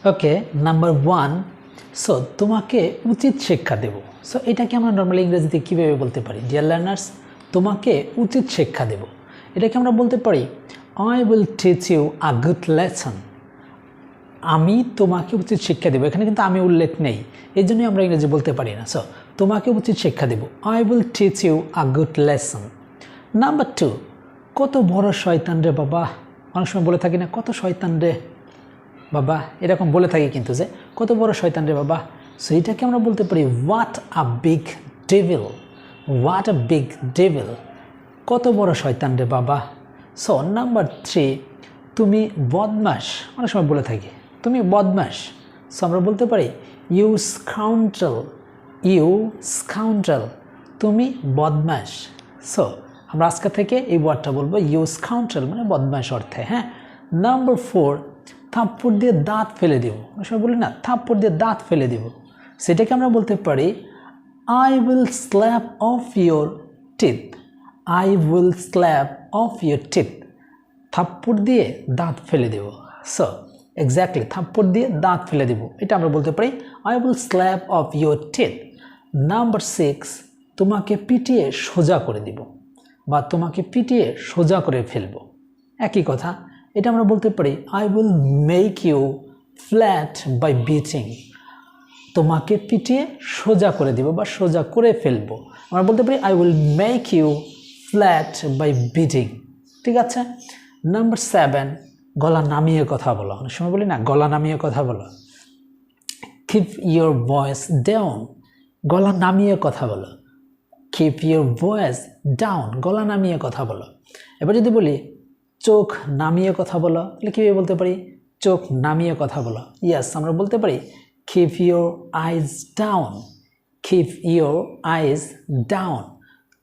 ওকে, number 1, so তোমাকে উচিত শিক্ষা দেব। সো এটাকে আমরা নর্মালি ইংরেজিতে কীভাবে বলতে পারি? ডিয়ার লার্নার্স, তোমাকে উচিত শিক্ষা দেব, এটাকে আমরা বলতে পারি I will teach you a good lesson. আমি তোমাকে উচিত শিক্ষা দেব, এখানে কিন্তু আমি উল্লেখ নেই, এই জন্যই আমরা ইংরেজি বলতে পারি না। সো তোমাকে উচিত শিক্ষা দেব, I will teach you a good lesson. Number 2, কত বড় শয়তান রে বাবা। অনেক সময় বলে থাকি না, কত শয়তান রে বাবা, এরকম বলে থাকি কিন্তু, যে কত বড় শয়তান রে বাবা। সো এটাকে আমরা বলতে পারি what a big devil. What a big devil, কত বড় শয়তান রে বাবা। সো নাম্বার 3, তুমি বদমাস। অনেক সময় বলে থাকি তুমি বদমাস। সো আমরা বলতে পারি ইউ স্কাউন্ড্রেল। ইউ স্কাউন্ড্রেল, তুমি বদমাস। সো আমরা আজকে থেকে এই ওয়ার্ডটা বলবো ইউ স্কাউন্ড্রেল, মানে বদমাস অর্থে। হ্যাঁ। নাম্বার 4, থাপ্পড় দিয়ে দাঁত ফেলে দিব। অনেক সময় বলি না, থাপ্পড় দিয়ে দাঁত ফেলে দিব, সেটাকে আমরা বলতে পারি I will slap of your teeth. I will slap of your teeth, থাপ্পড় দিয়ে দাঁত ফেলে দেব। সো এক্স্যাক্টলি, থাপ্পড় দিয়ে দাঁত ফেলে দেব, এটা আমরা বলতে পারি I will slap of your teeth. Number 6, তোমাকে পিটিয়ে সোজা করে দিব, বা তোমাকে পিটিয়ে সোজা করে ফেলবো, একই কথা। এটা আমরা বলতে পারি I will make you flat by beating. তোমাকে পিটিয়ে সোজা করে দিব বা সোজা করে ফেলবো, আমরা বলতে পারি I will make you flat by beating. ঠিক আছে। নাম্বার 7, গলা নামিয়ে কথা বলো। অনেক সময় বলি না, গলা নামিয়ে কথা বলো। কিপ ইয়োর ভয়েস ডাউন, গলা নামিয়ে কথা বলো। কিপ ইয়োর ভয়েস ডাউন, গলা নামিয়ে কথা বলো। এবার যদি বলি চোখ নামিয়ে কথা বলো, তাহলে কীভাবে বলতে পারি? চোখ নামিয়ে কথা বলো। ইয়াস, আমরা বলতে পারি keep your eyes down. Keep your eyes down,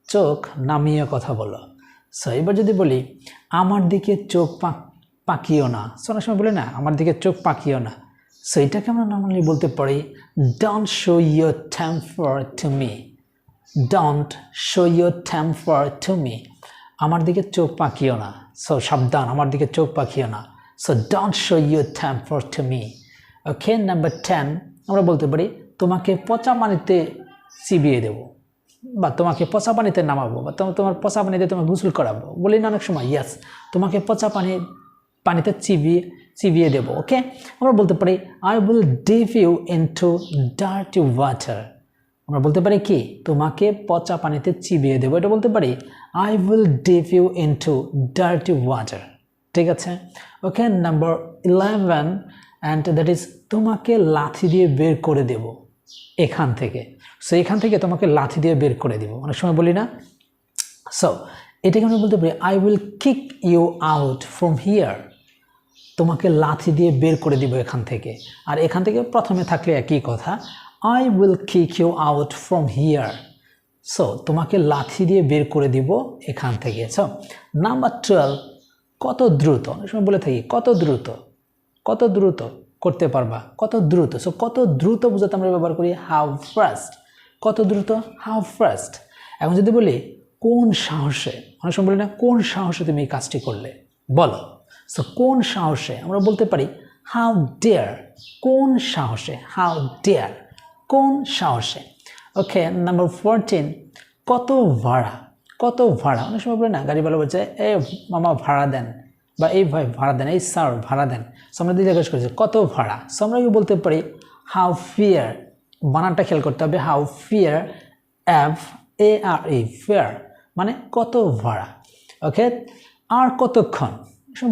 চোখ নামিয়ে কথা বলো। সো এবার যদি বলি আমার দিকে চোখ পাকিও না। সো অনেক সময় বলি না, আমার দিকে চোখ পাকিও না। সো এটাকে আমরা নর্মালি বলতে পারি don't show your temper to me. Don't show your temper to me, আমার দিকে চোখ পাকিও না। সো সাবধান, আমার দিকে চোখ পাকিও না। So don't show your temper to me. Okay. Number 10, আমরা বলতে পারি তোমাকে পচা পানিতে চিবিয়ে দেবো, বা তোমাকে পচা পানিতে নামাবো, বা তোমার পচা পানিতে তোমাকে গোসল করাবো, বলি না অনেক সময়। ইয়াস, তোমাকে পচা পানিতে চিবিয়ে দেবো। ওকে। আমরা বলতে পারি I will dip you into dirty water. আমরা বলতে পারি কি, তোমাকে পচা পানিতে চিবিয়ে দেবো, এটা বলতে পারি I will dip you into dirty water. ঠিক আছে। Okay. Number 11, and that is তোমাকে লাথি দিয়ে বের করে দেব এখান থেকে। সো এখান থেকে তোমাকে লাথি দিয়ে বের করে দেব, অনেক সময় বলি না। সো এটাকে আমরা বলতে পারি I will kick you out from here. তোমাকে লাথি দিয়ে বের করে দিব এখান থেকে। আর এখান থেকে প্রথমে থাকলে একই কথা, I will kick you out from here. So তোমাকে লাথি দিয়ে বের করে দিব এখান থেকে। সো নাম্বার 12, কত দ্রুত। অনেক সময় বলে থাকি কত দ্রুত, কত দ্রুত করতে পারবা, কত দ্রুত। সো কত দ্রুত বোঝাতে আমরা ব্যবহার করি হাউ ফাস্ট। কত দ্রুত, হাউ ফাস্ট। এখন যদি বলি কোন সাহসে, অনেক সময় বলি না কোন সাহসে তুমি এই কাজটি করলে, বলো। সো কোন সাহসে, আমরা বলতে পারি হাউ ডেয়ার। কোন সাহসে, হাউ ডেয়ার, কোন সাহসে। ওকে। নাম্বার 14, কত ভাড়া। কত ভাড়া, অনেক সময় বলে না গাড়িওয়ালা বলছে এ মামা ভাড়া দেন, বা এই ভাই ভাড়া দেন, এই স্যার ভাড়া দেন। সো আমরা জিজ্ঞাসা করছি কত ভাড়া। সো আমরা কি বলতে পারি হাউ ফিয়ার, বানানটা খেয়াল করতে হবে, হাউ ফিয়ার, FARE, ফেয়ার, মানে কত ভাড়া। ওকে। আর কতক্ষণ,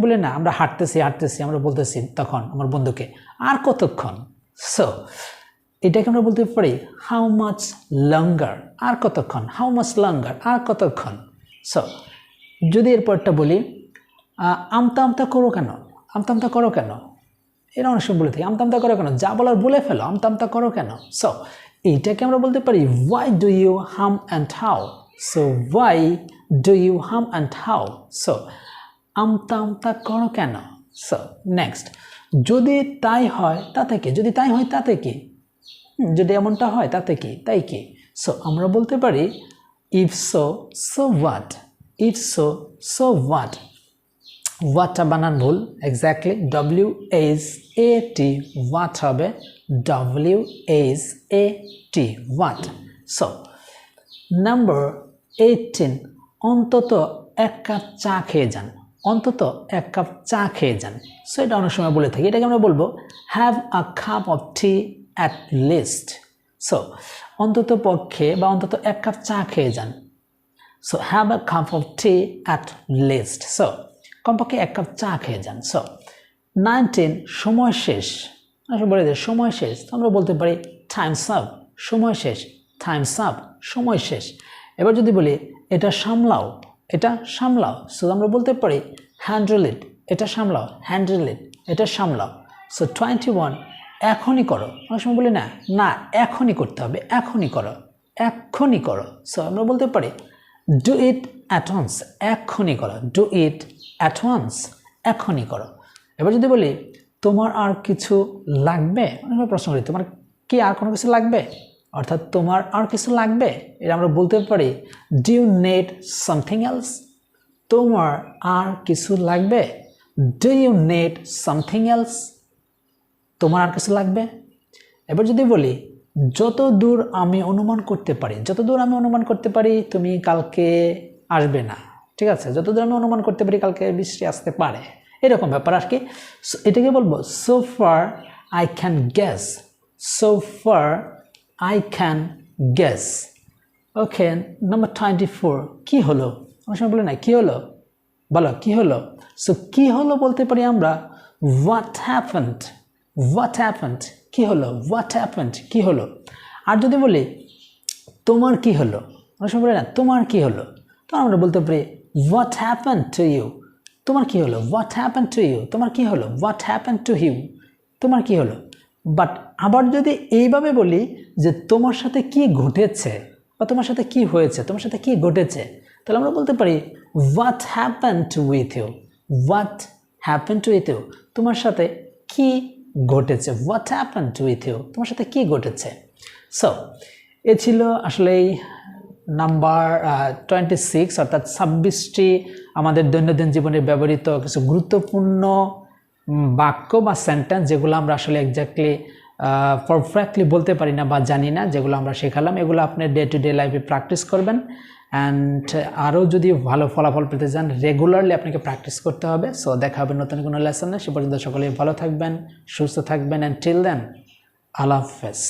বলে না আমরা হাঁটতেছি আমরা বলতেছি তখন আমার বন্ধুকে আর কতক্ষণ। সো এটাকে আমরা বলতে পারি হাউ মাচ লঙ্গার, আর কতক্ষণ, হাউ মাচ লঙ্গার, আর কতক্ষণ। সো যদি এরপরটা বলি আমতা আমতা করো কেন, আমতা আমতা করো কেন, এরা অনেক সময় বলে থাকি আমতা আমতা করো কেন, যা বলার বলে ফেলো, আমতা আমতা করো কেন। সো এইটাকে আমরা বলতে পারি why do you hum and haw. So why do you hum and haw. So আমতা আমতা করো কেন। সো নেক্সট, যদি তাই হয় তাতে কি, যদি তাই হয় তাতে কি, যদি এমনটা হয় তাতে কি, তাই কি। সো আমরা বলতে পারি if so, so what, if so, so what. ওয়াটটা বানান ভুল, এক্স্যাক্টলি WHAT ওয়াট হবে WHAT ওয়াট। সো নাম্বার 18, অন্তত এক কাপ চা খেয়ে যান, অন্তত এক কাপ চা খেয়ে যান। সো এটা অনেক সময় বলে থাকি, এটাকে আমরা বলবো have a cup of T at least. So অন্তত পক্ষে বা অন্তত এক কাপ চা খেয়ে যান। So have a cup of T at least. So কমপক্ষে এক কাপ চা খেয়ে যান। সো 19, সময় শেষ, বলে দেয় সময় শেষ, তো আমরা বলতে পারি টাইমস আপ, সময় শেষ, টাইমস আপ, সময় শেষ। এবার যদি বলি এটা সামলাও, এটা সামলাও, সো আমরা বলতে পারি হ্যান্ডেল ইট, এটা সামলাও, হ্যান্ডেল ইট, এটা সামলাও। সো 21, এখনই করো, অনেক সময় বলি না না এখনই করতে হবে, এখনই করো, এখনই করো। সো আমরা বলতে পারি ডু ইট অ্যাট ওয়ান্স, এখনই করো, ডু ইট অ্যাট ওয়ান্স, এখনই করো। এবার যদি বলি তোমার আর কিছু লাগবে, অনেক প্রশ্ন করি তোমার কি আর কোনো কিছু লাগবে, অর্থাৎ তোমার আর কিছু লাগবে, এটা আমরা বলতে পারি do you need something else, তোমার আর কিছু লাগবে, do you need something else, তোমার আর কিছু লাগবে। এবার যদি বলি যত দূর আমি অনুমান করতে পারি, যত দূর আমি অনুমান করতে পারি তুমি কালকে আসবে না, ঠিক আছে, যত দূর আমি অনুমান করতে পারি কালকে বৃষ্টি আসতে পারে, এরকম ব্যাপার আর কি। এটাকে বলবো so far I can guess, so far I can guess. Okay, number 24, কি হলো, আমার সময় বলে না কি হলো, বলো কি হলো। সো কি হলো বলতে পারি আমরা হোয়াট হ্যাপেন্ড, হোয়াট হ্যাপেন্ড, কি হলো, হোয়াট হ্যাপেন্ড, কি হলো। আর যদি বলি তোমার কি হলো, অনেক সময় বলে না তোমার কি হলো, তো আমরা বলতে পারি হোয়াট হ্যাপেন্ড টু ইউ, তোমার কি হলো, হোয়াট হ্যাপেন্ড টু ইউ, তোমার কি হলো, হোয়াট হ্যাপেন্ড টু হিউ, তোমার কি হলো। বাট আবার যদি এইভাবে বলি যে তোমার সাথে কি ঘটেছে বা তোমার সাথে কি হয়েছে, তোমার সাথে কি ঘটেছে, তাহলে আমরা বলতে পারি what happened with you, what happened with you, তোমার সাথে কি ঘটেছে, হোয়াট হ্যাপেন্ড উইথ ইউ, তোমার সাথে কি ঘটেছে। সো এ ছিল আসলেই নাম্বার 26, অর্থাৎ 26টি আমাদের দৈনন্দিন জীবনে ব্যবহৃত কিছু গুরুত্বপূর্ণ বাক্য বা সেন্টেন্স, যেগুলো আমরা আসলে এক্স্যাক্টলি পারফেক্টলি বলতে পারি না বা জানি না, যেগুলো আমরা শেখালাম, এগুলো আপনি ডে টু ডে লাইফে প্র্যাকটিস করবেন। অ্যান্ড আরও যদি ভালো ফলাফল পেতে চান রেগুলারলি আপনাকে প্র্যাকটিস করতে হবে। সো দেখা হবে নতুন কোনো লেসনে, সে পর্যন্ত সকলেই ভালো থাকবেন, সুস্থ থাকবেন, অ্যান্ড টিল দেন আল্লাহ হাফেজ।